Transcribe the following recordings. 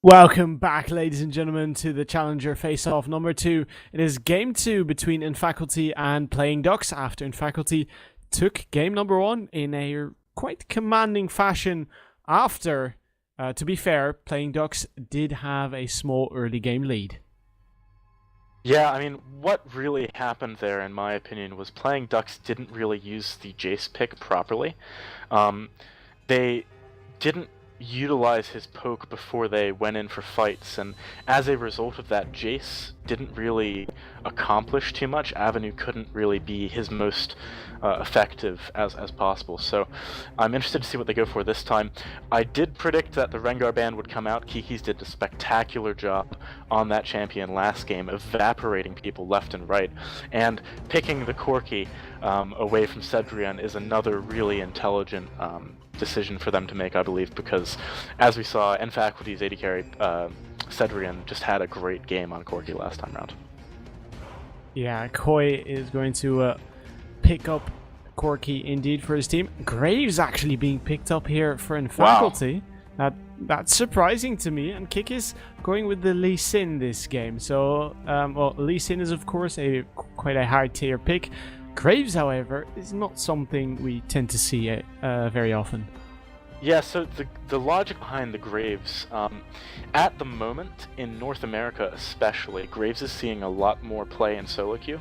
Welcome back, ladies and gentlemen, to the Challenger Face-Off number 2. It is game 2 between InFaculty and Playing Ducks after InFaculty took game number 1 in a quite commanding fashion after, to be fair, Playing Ducks did have a small early game lead. Yeah, I mean, what really happened there, in my opinion, was Playing Ducks didn't really use the Jace pick properly. They didn't utilize his poke before they went in for fights, and as a result of that, Jace didn't really accomplish too much. Avenue couldn't really be his most effective as possible, so I'm interested to see what they go for this time. I did predict that the Rengar ban would come out. Kikis did a spectacular job on that champion last game, evaporating people left and right, and picking the Corki away from Cedrion is another really intelligent decision for them to make, I believe, because as we saw, InFaculty's AD carry Cedrion just had a great game on Corki last time round. Yeah, Koi is going to pick up Corki indeed for his team. Graves actually being picked up here for InFaculty. Wow. That's surprising to me, and Kick is going with the Lee Sin this game. So, well, Lee Sin is of course quite a high tier pick. Graves, however, is not something we tend to see very often. Yeah, so the logic behind the Graves, at the moment, in North America especially, Graves is seeing a lot more play in solo queue,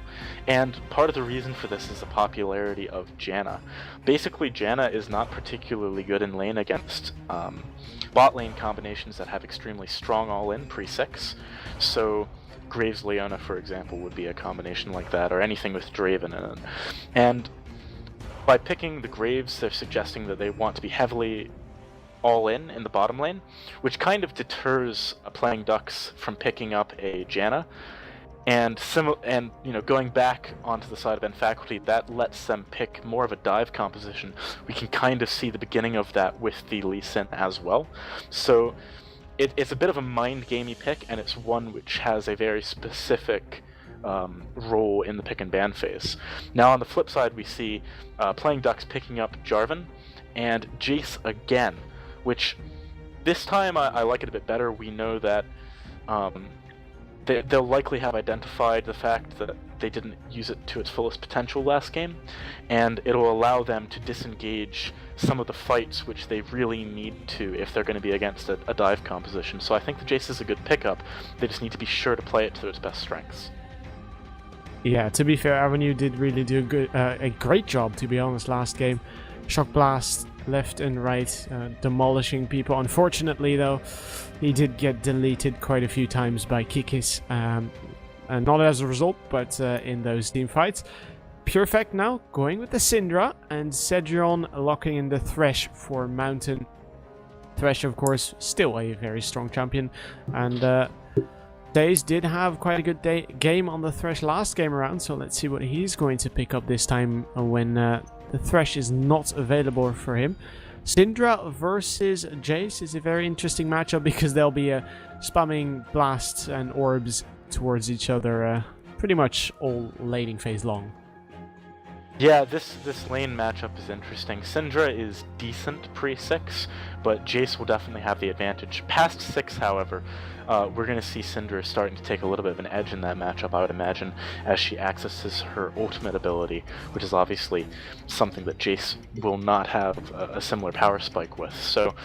and part of the reason for this is the popularity of Janna. Basically, Janna is not particularly good in lane against bot lane combinations that have extremely strong all-in pre-6, so Graves Leona, for example, would be a combination like that, or anything with Draven in it. And by picking the Graves, they're suggesting that they want to be heavily all-in the bottom lane, which kind of deters Playing Ducks from picking up a Janna. And going back onto the side of InFaculty, that lets them pick more of a dive composition. We can kind of see the beginning of that with the Lee Sin as well. So it's a bit of a mind-gamey pick, and it's one which has a very specific role in the pick and ban phase. Now on the flip side, we see Playing Ducks picking up Jarvan and Jace again, which this time I like it a bit better. We know that they'll likely have identified the fact that they didn't use it to its fullest potential last game, and it'll allow them to disengage some of the fights which they really need to if they're going to be against a dive composition. So I think the Jace is a good pickup. They just need to be sure to play it to its best strengths. Yeah, to be fair, Avenue did really do a great job, to be honest, last game. Shock Blast left and right, demolishing people. Unfortunately, though, he did get deleted quite a few times by Kikis. And not as a result, but in those team fights. Purefect now going with the Syndra, and Cedrion locking in the Thresh for Mountain. Thresh, of course, still a very strong champion, and Daze did have quite a good game on the Thresh last game around, so let's see what he's going to pick up this time when the Thresh is not available for him. Syndra versus Jace is a very interesting matchup because they'll be spamming blasts and orbs towards each other pretty much all laning phase long. Yeah, this lane matchup is interesting. Syndra is decent pre-6, but Jace will definitely have the advantage. Past 6, however, we're going to see Syndra starting to take a little bit of an edge in that matchup, I would imagine, as she accesses her ultimate ability, which is obviously something that Jace will not have a similar power spike with. So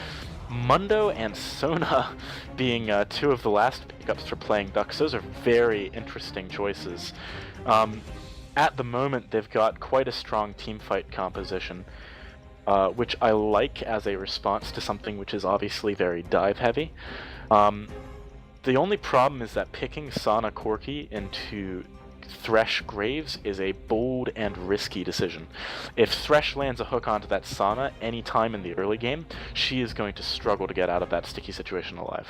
Mundo and Sona being two of the last pickups for Playing Ducks, those are very interesting choices. At the moment, they've got quite a strong teamfight composition, which I like as a response to something which is obviously very dive-heavy. The only problem is that picking Sana Corki into Thresh Graves is a bold and risky decision. If Thresh lands a hook onto that Sana any time in the early game, she is going to struggle to get out of that sticky situation alive.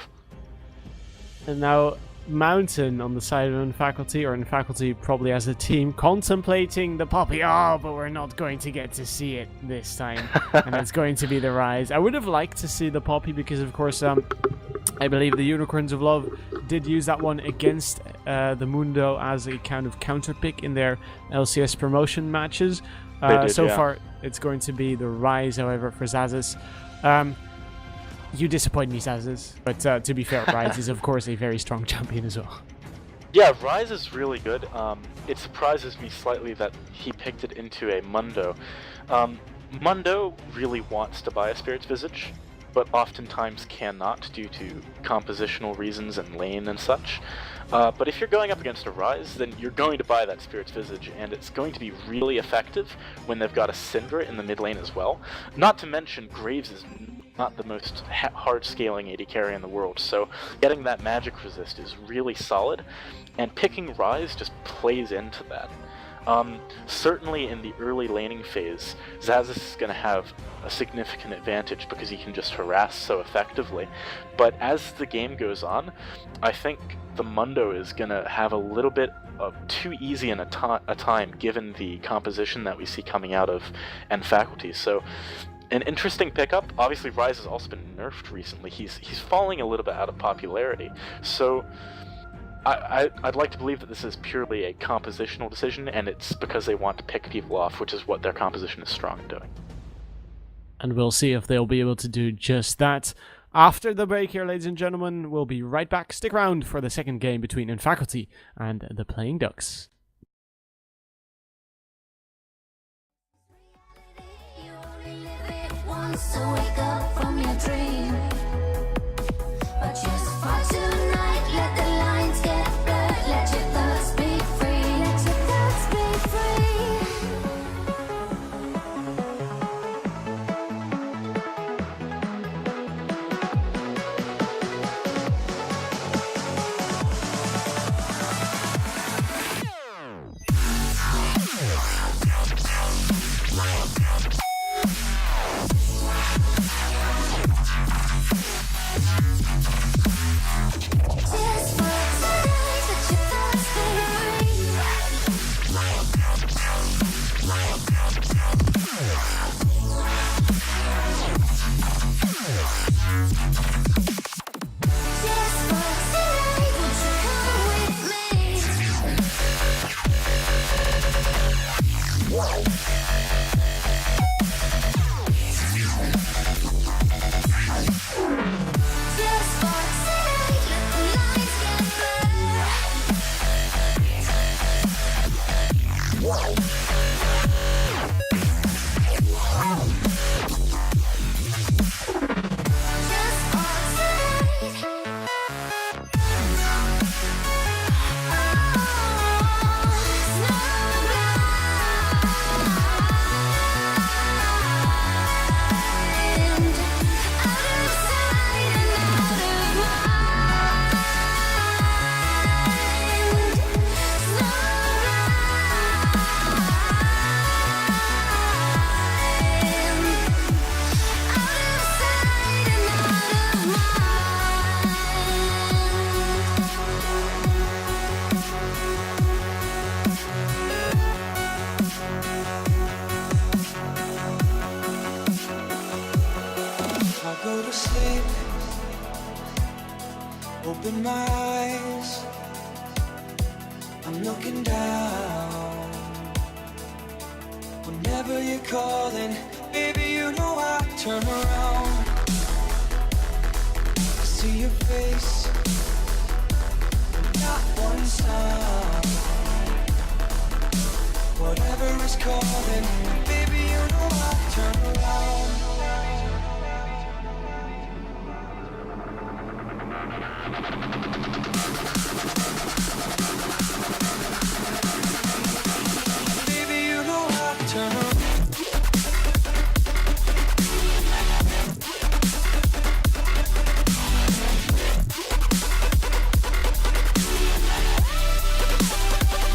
And now Mountain on the side of InFaculty, or InFaculty probably as a team, contemplating the Poppy. Oh, but we're not going to get to see it this time. And it's going to be the Rise. I would have liked to see the Poppy because, of course, I believe the Unicorns of Love did use that one against the Mundo as a kind of counter pick in their LCS promotion matches. So far, it's going to be the Rise, however, for Xaxis. You disappoint me, Sazes. But to be fair, Rise is of course a very strong champion as well. Yeah, Rise is really good. It surprises me slightly that he picked it into a Mundo. Mundo really wants to buy a Spirit's Visage, but oftentimes cannot due to compositional reasons and lane and such. But if you're going up against a Rise, then you're going to buy that Spirit's Visage, and it's going to be really effective when they've got a Syndra in the mid lane as well. Not to mention, Graves is not the most hard scaling AD carry in the world, so getting that magic resist is really solid, and picking Rise just plays into that. Certainly in the early laning phase, Xaxis is going to have a significant advantage because he can just harass so effectively, but as the game goes on, I think the Mundo is going to have a little bit of too easy a time given the composition that we see coming out of and faculty. So an interesting pickup. Obviously Rise has also been nerfed recently. He's falling a little bit out of popularity, so I'd like to believe that this is purely a compositional decision, and it's because they want to pick people off, which is what their composition is strong in doing. And we'll see if they'll be able to do just that. After the break here, ladies and gentlemen, we'll be right back. Stick around for the second game between Faculty and the Playing Ducks. So wake up from your dream, but just for tonight, let the lines get blurred, let your thoughts be free, let your thoughts be free. Go to sleep, open my eyes, I'm looking down. Whenever you're calling, baby, you know I turn around. I see your face, but not one sound. Whatever is calling, baby, you know I turn around. Baby, you know I turn around.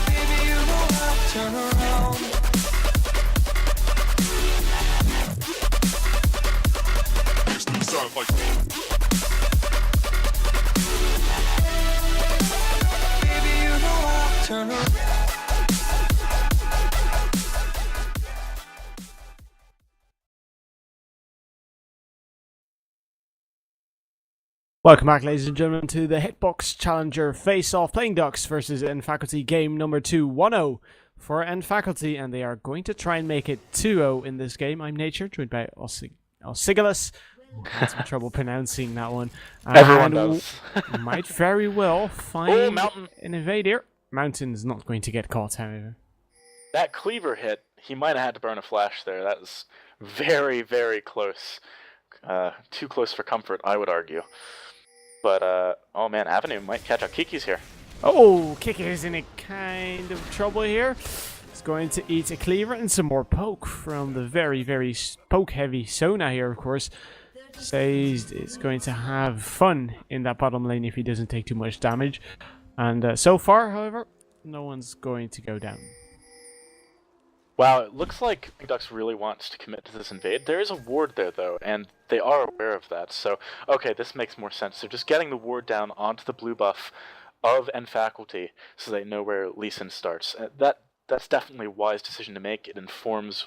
Baby, you know I turn around. Sound like turn around. Welcome back, ladies and gentlemen, to the Hitbox Challenger Face-Off Playing Ducks versus Faculty game number 2, 1-0 for Faculty, and they are going to try and make it 2-0 in this game. I'm Nature, joined by Osigalus. Had some trouble pronouncing that one. Everyone And does. might very well find Oh, Mountain. an evade here. Mountain's not going to get caught, however. That cleaver hit, he might have had to burn a flash there. That was very, very close. Too close for comfort, I would argue. But, oh man, Avenue might catch up. Kiki's here. Oh, Kicker's in a kind of trouble here. He's going to eat a cleaver and some more poke from the very, very poke-heavy Sona here, of course. Says is going to have fun in that bottom lane if he doesn't take too much damage. And so far, however, no one's going to go down. Wow, it looks like Ducks really wants to commit to this invade. There is a ward there, though, and they are aware of that. So, okay, this makes more sense. They're just getting the ward down onto the blue buff of End Faculty so they know where Lee Sin starts. That's definitely a wise decision to make. It informs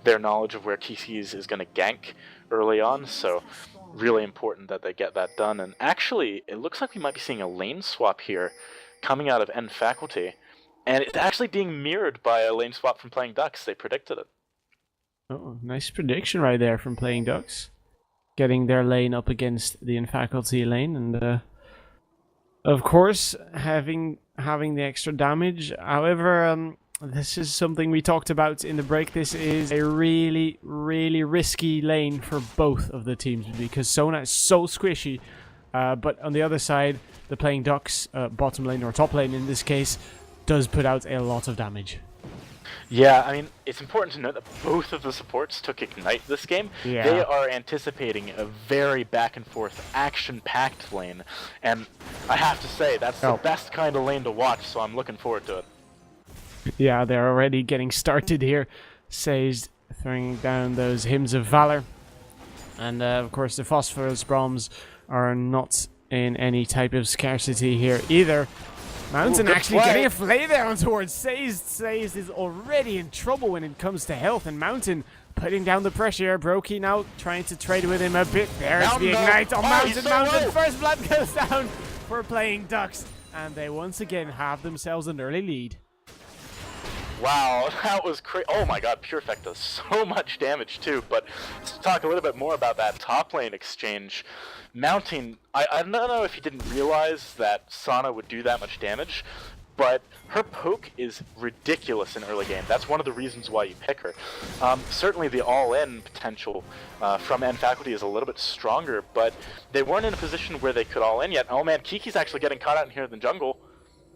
their knowledge of where Kiki's is going to gank early on, so really important that they get that done. And actually, it looks like we might be seeing a lane swap here coming out of End Faculty. And it's actually being mirrored by a lane swap from Playing Ducks. They predicted it. Oh, nice prediction right there from Playing Ducks. Getting their lane up against the in-faculty lane, and of course, having the extra damage. However, this is something we talked about in the break. This is a really, really risky lane for both of the teams because Sona is so squishy. But on the other side, the Playing Ducks bottom lane, or top lane in this case, does put out a lot of damage. Yeah, I mean, it's important to note that both of the supports took Ignite this game. Yeah. They are anticipating a very back-and-forth, action-packed lane. And I have to say, that's the best kind of lane to watch, so I'm looking forward to it. Yeah, they're already getting started here. Sazed throwing down those Hymns of Valor. And of course, the Phosphorus Bombs are not in any type of scarcity here either. Mountain actually getting a flay there on towards Sazed. Sazed is already in trouble when it comes to health, and Mountain putting down the pressure. Brokey now trying to trade with him a bit. There's the Ignite on Mountain. Mountain, first blood goes down for Playing Ducks, and they once again have themselves an early lead. Wow, that was crazy. Oh my god, Pure Effect does so much damage too, but let's talk a little bit more about that top lane exchange. Mounting, I don't know if he didn't realize that Sana would do that much damage, but her poke is ridiculous in early game. That's one of the reasons why you pick her. Certainly the all-in potential from End Faculty is a little bit stronger, but they weren't in a position where they could all-in yet. Oh man, Kiki's actually getting caught out in here in the jungle.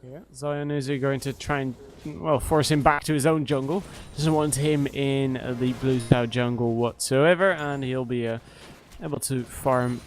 Yeah, Zion is going to try and, well, force him back to his own jungle. Doesn't want him in the blue scout jungle whatsoever, and he'll be able to farm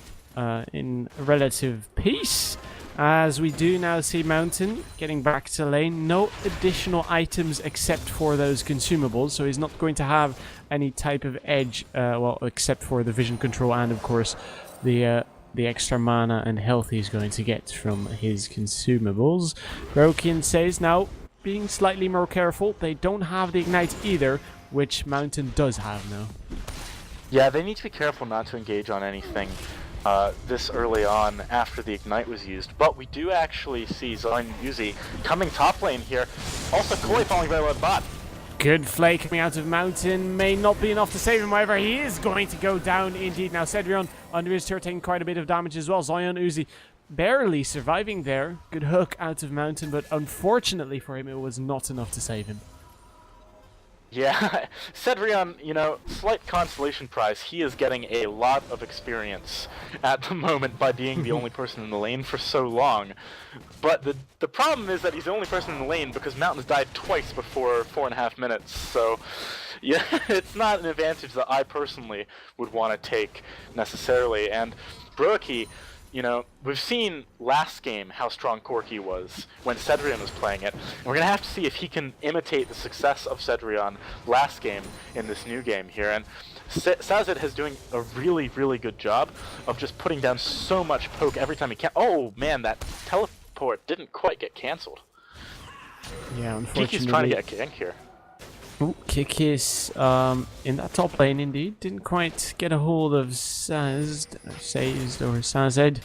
in relative peace. As we do now see Mountain getting back to lane. No additional items except for those consumables, so he's not going to have any type of edge, well, except for the vision control and, of course, the extra mana and health he's going to get from his consumables. Broken says now, being slightly more careful, they don't have the Ignite either, which Mountain does have now. Yeah, they need to be careful not to engage on anything this early on after the Ignite was used, but we do actually see Zion Yuzi coming top lane here. Also, Koi falling very low at the bot. Good flay coming out of Mountain. May not be enough to save him, however, he is going to go down indeed. Now, Cedrion under his turret taking quite a bit of damage as well. Zion Uzi barely surviving there. Good hook out of Mountain, but unfortunately for him, it was not enough to save him. Yeah, Cedrion, you know, slight consolation prize. He is getting a lot of experience at the moment by being the only person in the lane for so long. But the problem is that he's the only person in the lane because Mountain's died twice before 4.5 minutes. So, yeah, it's not an advantage that I personally would want to take necessarily. And Brookie, you know, we've seen last game how strong Corki was when Cedrion was playing it, and we're going to have to see if he can imitate the success of Cedrion last game in this new game here. And Sazed is doing a really, really good job of just putting down so much poke every time he can. Oh man, that teleport didn't quite get cancelled. Yeah, unfortunately. Kiki's trying to get a gank here. Ooh, Kikis in that top lane indeed. Didn't quite get a hold of Sazed or Sazed.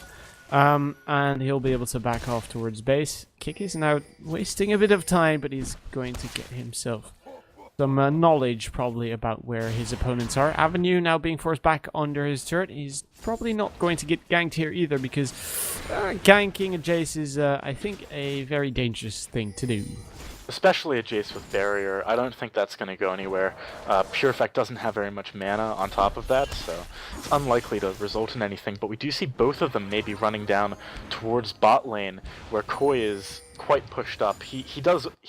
And he'll be able to back off towards base. Kikis now wasting a bit of time, but he's going to get himself some knowledge probably about where his opponents are. Avenue now being forced back under his turret. He's probably not going to get ganked here either, because ganking a Jace is, I think, a very dangerous thing to do. Especially a Jace with barrier. I don't think that's going to go anywhere. Pure Effect doesn't have very much mana on top of that, so it's unlikely to result in anything. But we do see both of them maybe running down towards bot lane, where Koi is quite pushed up. He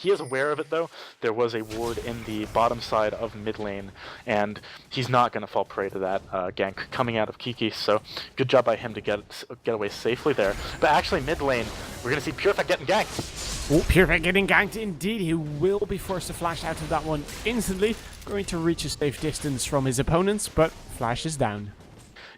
is aware of it though. There was a ward in the bottom side of mid lane, and he's not going to fall prey to that gank coming out of Kiki. So good job by him to get away safely there. But actually mid lane, we're going to see Pure Effect getting ganked. Oh, Pure Effect getting ganked indeed. He will be forced to flash out of that one instantly. Going to reach a safe distance from his opponents, but Flash is down.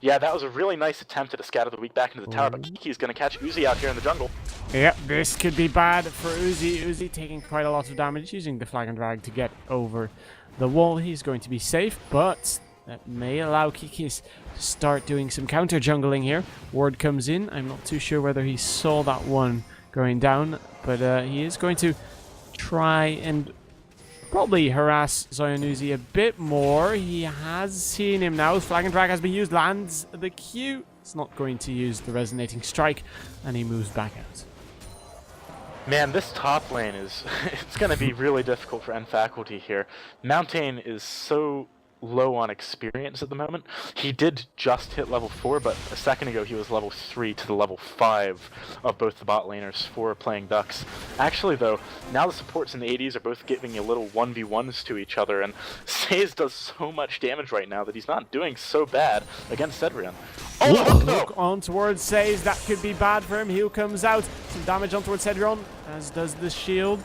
Yeah, that was a really nice attempt at a scatter the weak back into the tower, but Kiki's going to catch Uzi out here in the jungle. Yep, this could be bad for Uzi. Uzi taking quite a lot of damage, using the flag and drag to get over the wall. He's going to be safe, but that may allow Kikis to start doing some counter jungling here. Ward comes in. I'm not too sure whether he saw that one going down, but he is going to try and probably harass Zion Uzi a bit more. He has seen him now. Flag and drag has been used, lands the Q. It's not going to use the resonating strike, and he moves back out. Man, this top lane is it's going to be really difficult for N faculty here. Mountain is so low on experience at the moment. He did just hit level 4, but a second ago he was level 3 to the level 5 of both the bot laners for playing Ducks. Actually though, now the supports in the ADs are both giving a little 1v1s to each other, and Saze does so much damage right now that he's not doing so bad against Cedrion. Oh, Hook on towards Saze. That could be bad for him. Heal comes out. Some damage on towards Cedrion, as does the shield.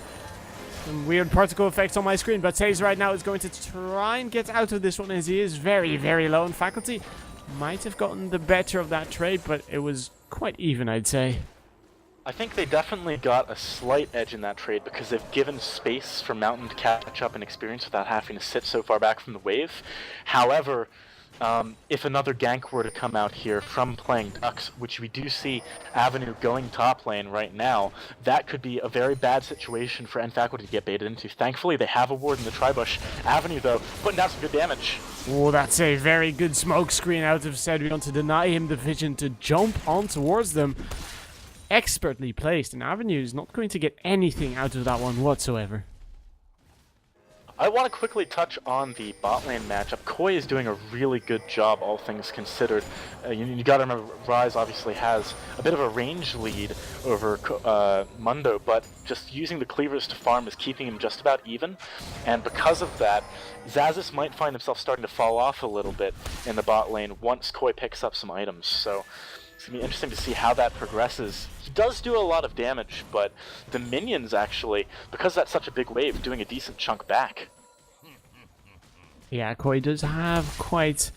Some weird particle effects on my screen, but Saze right now is going to try and get out of this one, as he is very, very low. In faculty might have gotten the better of that trade, but it was quite even, I'd say. I think they definitely got a slight edge in that trade because they've given space for Mountain to catch up in experience without having to sit so far back from the wave. However, if another gank were to come out here from playing Ducks, which we do see Avenue going top lane right now, that could be a very bad situation for N faculty to get baited into. Thankfully, they have a ward in the Tribush. Avenue, though, putting down some good damage. Oh, that's a very good smoke screen out of Cedrion to deny him the vision to jump on towards them. Expertly placed, and Avenue is not going to get anything out of that one whatsoever. I want to quickly touch on the bot lane matchup. Koi is doing a really good job, all things considered. You got to remember, Ryze obviously has a bit of a range lead over Mundo, but just using the cleavers to farm is keeping him just about even. And because of that, Xaxis might find himself starting to fall off a little bit in the bot lane once Koi picks up some items. So it's going to be interesting to see how that progresses. He does do a lot of damage, but the minions actually, because that's such a big wave, doing a decent chunk back. Yeah, Koi does have quite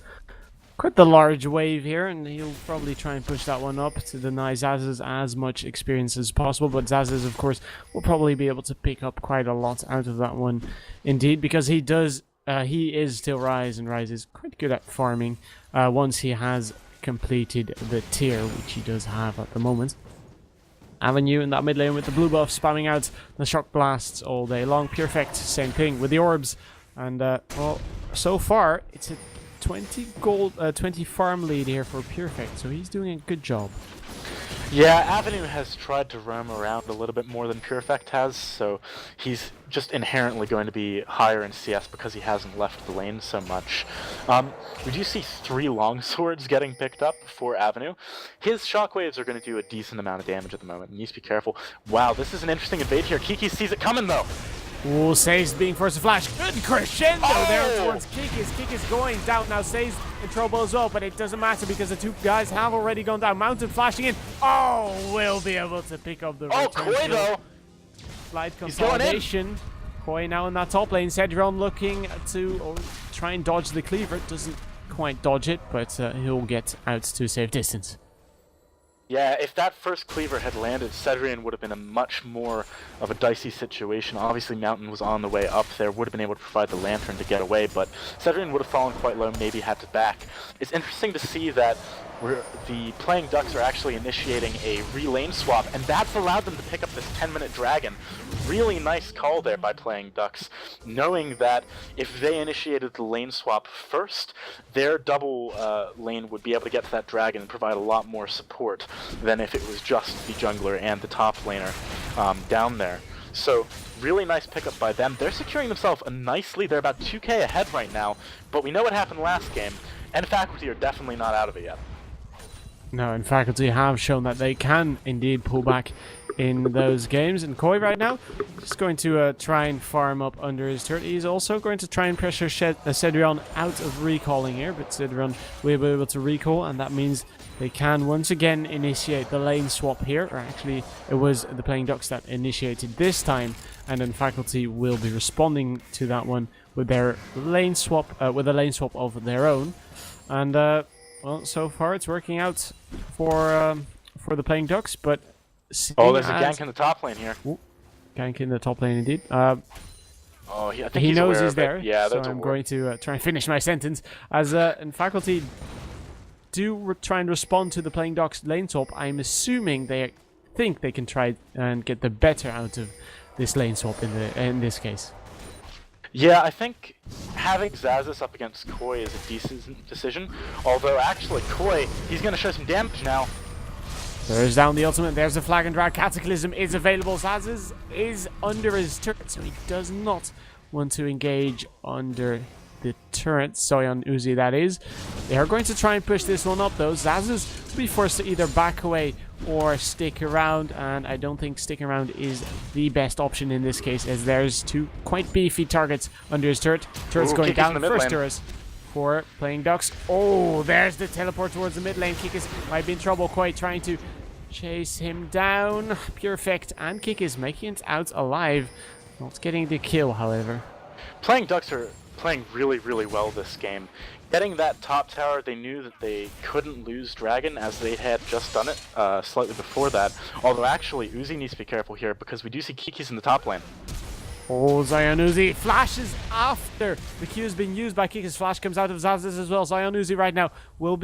the large wave here, and he'll probably try and push that one up to deny Xaxis as much experience as possible. But Xaxis, of course, will probably be able to pick up quite a lot out of that one, indeed, because he is still Ryze, and Ryze is quite good at farming once he has completed the tier, which he does have at the moment. Avenue in that mid lane with the blue buff, spamming out the shock blasts all day long. Pure Effect, same thing with the orbs, and well, so far it's a 20 farm lead here for Pure Effect, so he's doing a good job. Yeah, Avenue has tried to roam around a little bit more than Pure Effect has, so he's just inherently going to be higher in CS because he hasn't left the lane so much. We do see 3 longswords getting picked up for Avenue. His shockwaves are going to do a decent amount of damage at the moment. He needs to be careful. Wow, this is an interesting invade here. Kiki sees it coming though. Oh, Saze being forced to flash. Good crescendo there towards Kikis. Kikis going down now. Saze in trouble as well, but it doesn't matter because the 2 guys have already gone down. Mountain flashing in. Oh, will be able to pick up the return Koi kill. Though. Slight consolidation. Koi now in that top lane. Cedrion looking to try and dodge the cleaver. Doesn't quite dodge it, but he'll get out to a safe distance. Yeah, if that first cleaver had landed, Cedrion would have been a much more of a dicey situation. Obviously, Mountain was on the way up there, would have been able to provide the lantern to get away, but Cedrion would have fallen quite low, maybe had to back. It's interesting to see that where the playing Ducks are actually initiating a relane swap, and that's allowed them to pick up this 10-minute dragon. Really nice call there by playing Ducks, knowing that if they initiated the lane swap first, their double lane would be able to get to that dragon and provide a lot more support than if it was just the jungler and the top laner down there. So, really nice pickup by them. They're securing themselves a nice lead. They're about 2k ahead right now, but we know what happened last game, and Faculty are definitely not out of it yet. No, and Faculty have shown that they can indeed pull back in those games. And Koi right now just going to try and farm up under his turret. He's also going to try and pressure Cedrion out of recalling here, but Cedrion will be able to recall, and that means they can once again initiate the lane swap here. Or actually, it was the playing Ducks that initiated this time, and then Faculty will be responding to that one with their lane swap, with a lane swap of their own. And well, so far it's working out for the playing Ducks, but oh, there's a gank in the top lane here. Ooh, gank in the top lane indeed. Oh, I think he knows he's there. Yeah, so I'm going to try and finish my sentence. As and Faculty do try and respond to the playing Ducks lane swap. I'm assuming they think they can try and get the better out of this lane swap in this case. Yeah, I think having Xaxus up against Koi is a decent decision. Although, actually, Koi, he's going to show some damage now. There's down the ultimate. There's the flag and drag. Cataclysm is available. Xaxus is under his turret, so he does not want to engage under the turret. Soyeon Uzi, that is. They are going to try and push this one up, though. Xaxus will be forced to either back away or stick around, and I don't think sticking around is the best option in this case, as there's two quite beefy targets under his turret. Turret's going down. First turret for playing Ducks. Oh, there's the teleport towards the mid lane. Kikis might be in trouble. Quite trying to chase him down. Perfect, and Kikis making it out alive. Not getting the kill, however. Playing Ducks are playing really, really well this game. Getting that top tower, they knew that they couldn't lose Dragon, as they had just done it slightly before that. Although actually, Uzi needs to be careful here, because we do see Kikis in the top lane. Oh, Zion Uzi flashes after the Q has been used by Kikis. Flash comes out of Xaxus as well. Zion Uzi right now will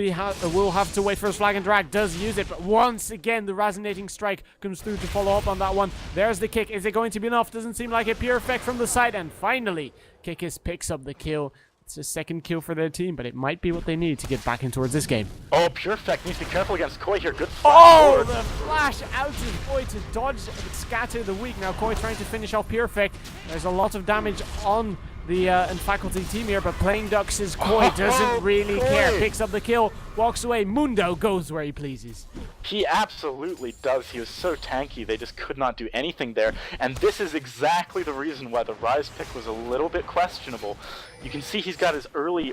have to wait for his flag and drag. Does use it, but once again the resonating strike comes through to follow up on that one. There's the kick. Is it going to be enough? Doesn't seem like it. Pure effect from the side, and finally Kikis picks up the kill. It's a second kill for their team, but it might be what they need to get back in towards this game. Oh, Pure Effect needs to be careful against Koi here. Good flash forward. The flash out to Koi to dodge scatter the weak. Now Koi trying to finish off Pure Effect. There's a lot of damage on the Faculty team here, but playing Ducks is Koi doesn't really care. Picks up the kill, walks away. Mundo goes where he pleases. He absolutely does. He was so tanky, they just could not do anything there. And this is exactly the reason why the Rise pick was a little bit questionable. You can see he's got his early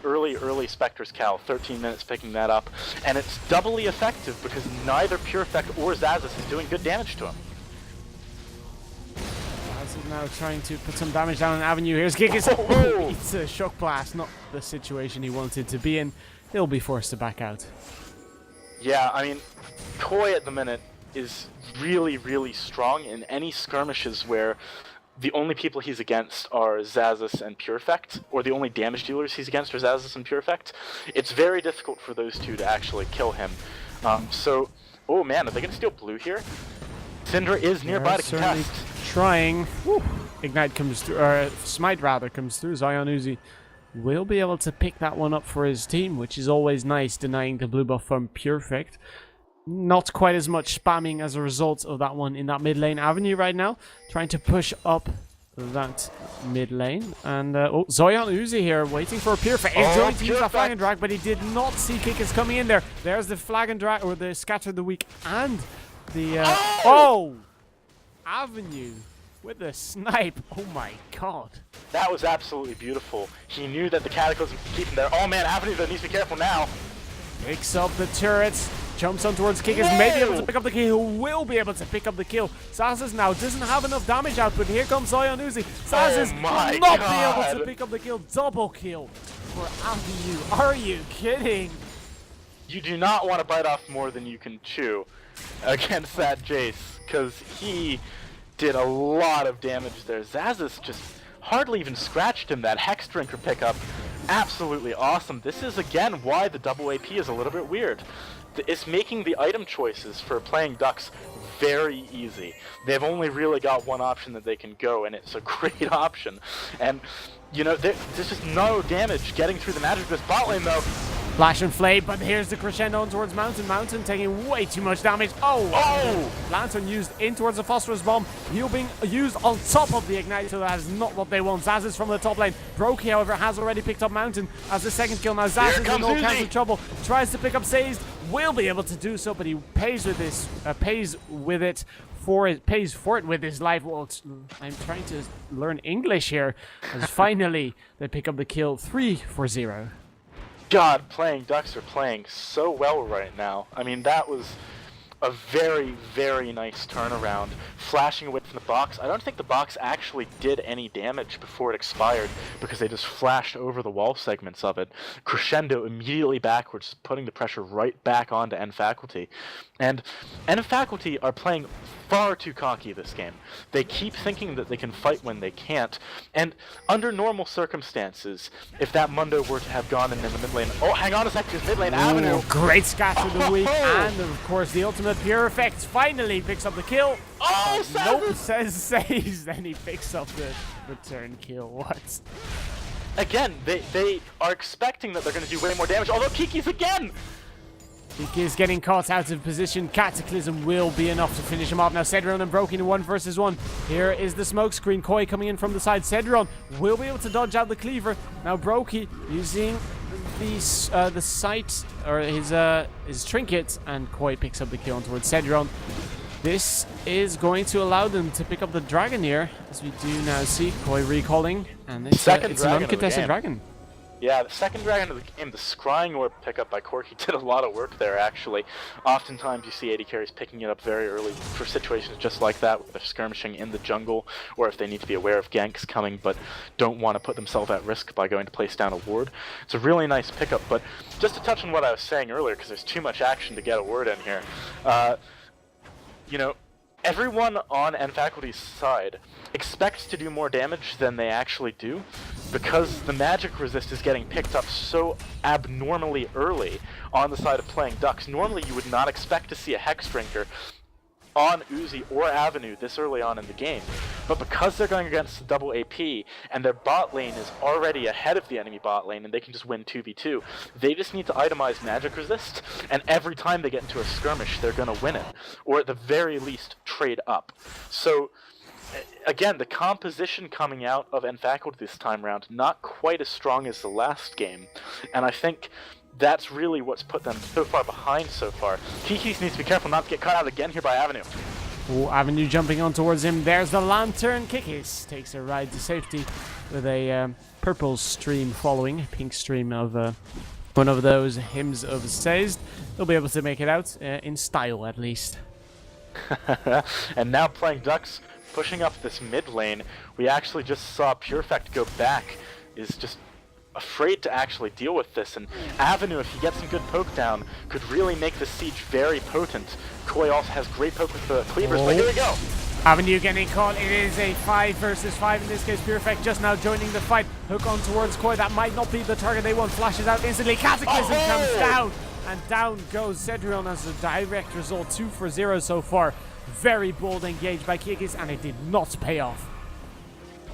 Spectre's Cal, 13 minutes picking that up. And it's doubly effective because neither Pure Effect or Xaxus is doing good damage to him. Xaxus now trying to put some damage down on Avenue. Here's Kikis. It's a shock blast, not the situation he wanted to be in. He'll be forced to back out. Yeah, I mean, Koi at the minute is really, really strong in any skirmishes where the only people he's against are Xaxus and Pure Effect, or the only damage dealers he's against are Xaxus and Pure Effect. It's very difficult for those two to actually kill him. Oh man, are they going to steal blue here? Syndra is nearby to contest. Trying. Woo. Ignite comes through, or Smite rather comes through. Zion Uzi will be able to pick that one up for his team, which is always nice, denying the blue buff from Pure Effect. Not quite as much spamming as a result of that one in that mid lane. Avenue right now, trying to push up that mid lane. And oh, Zion Uzi here, waiting for a Pure Effect. He's going to use that flag and drag, but he did not see Kikis coming in there. There's the flag and drag, or the scatter the weak, and the Avenue with the snipe. Oh my god. That was absolutely beautiful. He knew that the Cataclysm could keep him there. Oh man, Avenue though needs to be careful now. Picks up the turrets, jumps on towards Kikis, may be able to pick up the kill. He will be able to pick up the kill. Xaxus now doesn't have enough damage output. Here comes Zion Uzi. Xaxus will not be able to pick up the kill. Double kill for Avenue. Are you kidding? You do not want to bite off more than you can chew against that Jace, because he did a lot of damage there. Xaxus just hardly even scratched him. That Hex Drinker pickup, absolutely awesome. This is again why the double AP is a little bit weird. is making the item choices for playing Ducks very easy. They've only really got one option that they can go, and it's a great option. And, you know, there's just no damage getting through the magic of this bot lane, though. Flash and Flame, but here's the crescendo towards Mountain. Mountain taking way too much damage. Oh! Lantern used in towards the Phosphorus Bomb. Heal being used on top of the Ignite, so that is not what they want. Zaz is from the top lane. Brokey, however, has already picked up Mountain as the second kill. Now Zaz is in all kinds of trouble. Tries to pick up Sazed. Will be able to do so, but he pays with this. Pays for it with his life. Well, I'm trying to learn English here. As finally they pick up the kill, 3-0. God, playing Ducks are playing so well right now. I mean, that was a very, very nice turnaround. Flashing away from the box. I don't think the box actually did any damage before it expired because they just flashed over the wall segments of it. Crescendo immediately backwards, putting the pressure right back onto N Faculty. And N Faculty are playing far too cocky this game. They keep thinking that they can fight when they can't. And under normal circumstances, if that Mundo were to have gone in the mid lane... Oh, hang on a sec, his mid lane Avenue. Great scatter of the week, and of course the ultimate pure effect finally picks up the kill. Oh, nope, says, then he picks up the return kill. What? Again, they are expecting that they're going to do way more damage, although Kiki's again! Kiki is getting caught out of position. Cataclysm will be enough to finish him off. Now Cedron and Broken in 1 versus 1. Here is the smoke screen. Koi coming in from the side. Cedron will be able to dodge out the cleaver. Now Brokey using the sight or his trinket, and Koi picks up the kill on towards Cedron. This is going to allow them to pick up the dragon here, as we do now see Koi recalling, and it's an uncontested dragon. Yeah, the second dragon of the game, the Scrying Orb pickup by Corki, did a lot of work there, actually. Oftentimes you see AD carries picking it up very early for situations just like that, where they're skirmishing in the jungle, or if they need to be aware of ganks coming but don't want to put themselves at risk by going to place down a ward. It's a really nice pickup, but just to touch on what I was saying earlier, because there's too much action to get a word in here, you know, everyone on N Faculty's side expects to do more damage than they actually do, because the magic resist is getting picked up so abnormally early on the side of playing Ducks. Normally you would not expect to see a Hex Drinker on Uzi or Avenue this early on in the game, but because they're going against double AP and their bot lane is already ahead of the enemy bot lane and they can just win 2v2, they just need to itemize magic resist, and every time they get into a skirmish they're going to win it, or at the very least trade up. So again, the composition coming out of N Faculty this time around, not quite as strong as the last game, and I think that's really what's put them so far behind so far. Kikis needs to be careful not to get cut out again here by Avenue. Oh, Avenue jumping on towards him. There's the Lantern. Kikis takes a ride to safety with a purple stream following, a pink stream of one of those hymns of Sazed. They'll be able to make it out, in style at least. And now playing Ducks, pushing up this mid lane. We actually just saw Pure Effect go back, is just afraid to actually deal with this, and Avenue, if he gets some good poke down, could really make the siege very potent. Koi also has great poke with the cleavers, but here we go! Avenue getting caught. It is a 5 versus 5 in this case. Pure Effect just now joining the fight. Hook on towards Koi. That might not be the target they want. Flashes out instantly. Cataclysm comes down, and down goes Cedrion as a direct result. 2-0 so far. Very bold engage by Kikis, and it did not pay off.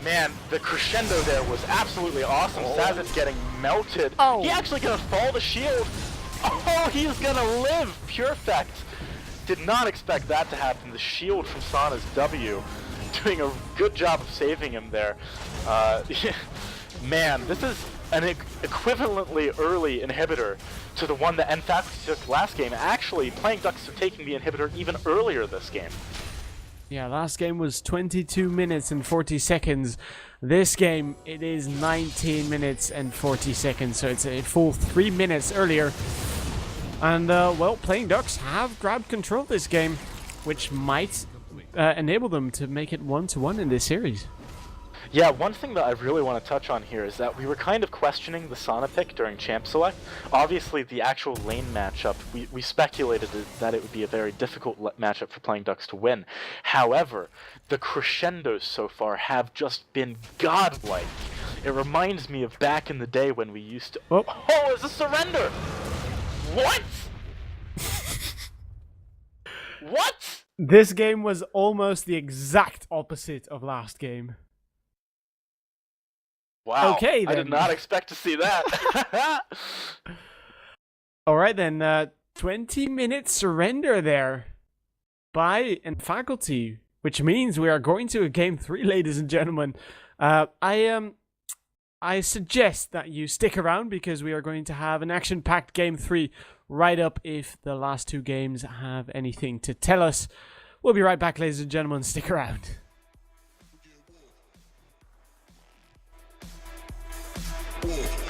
Man, the crescendo there was absolutely awesome. Saz's getting melted. He actually gonna fall the shield. Oh, he's gonna live. Pure Effect did not expect that to happen. The shield from Sana's W, doing a good job of saving him there. Man, this is an equivalently early inhibitor to the one that N Faculty took last game. Actually, playing Ducks are taking the inhibitor even earlier this game. Yeah, last game was 22 minutes and 40 seconds. This game, it is 19 minutes and 40 seconds, so it's a full 3 minutes earlier. And, well, playing Ducks have grabbed control of this game, which might enable them to make it 1-1 in this series. Yeah, one thing that I really want to touch on here is that we were kind of questioning the Sana pick during Champ Select. Obviously, the actual lane matchup, we speculated that it would be a very difficult matchup for playing Ducks to win. However, the crescendos so far have just been godlike. It reminds me of back in the day when we used to... Oh, it's a surrender! What? What? This game was almost the exact opposite of last game. Wow. Okay, I then. did not expect to see that. Alright then, 20-minute surrender there by and faculty, which means we are going to a game 3, ladies and gentlemen. I suggest that you stick around because we are going to have an action-packed game 3 right up if the last 2 games have anything to tell us. We'll be right back, ladies and gentlemen. Stick around. Yeah.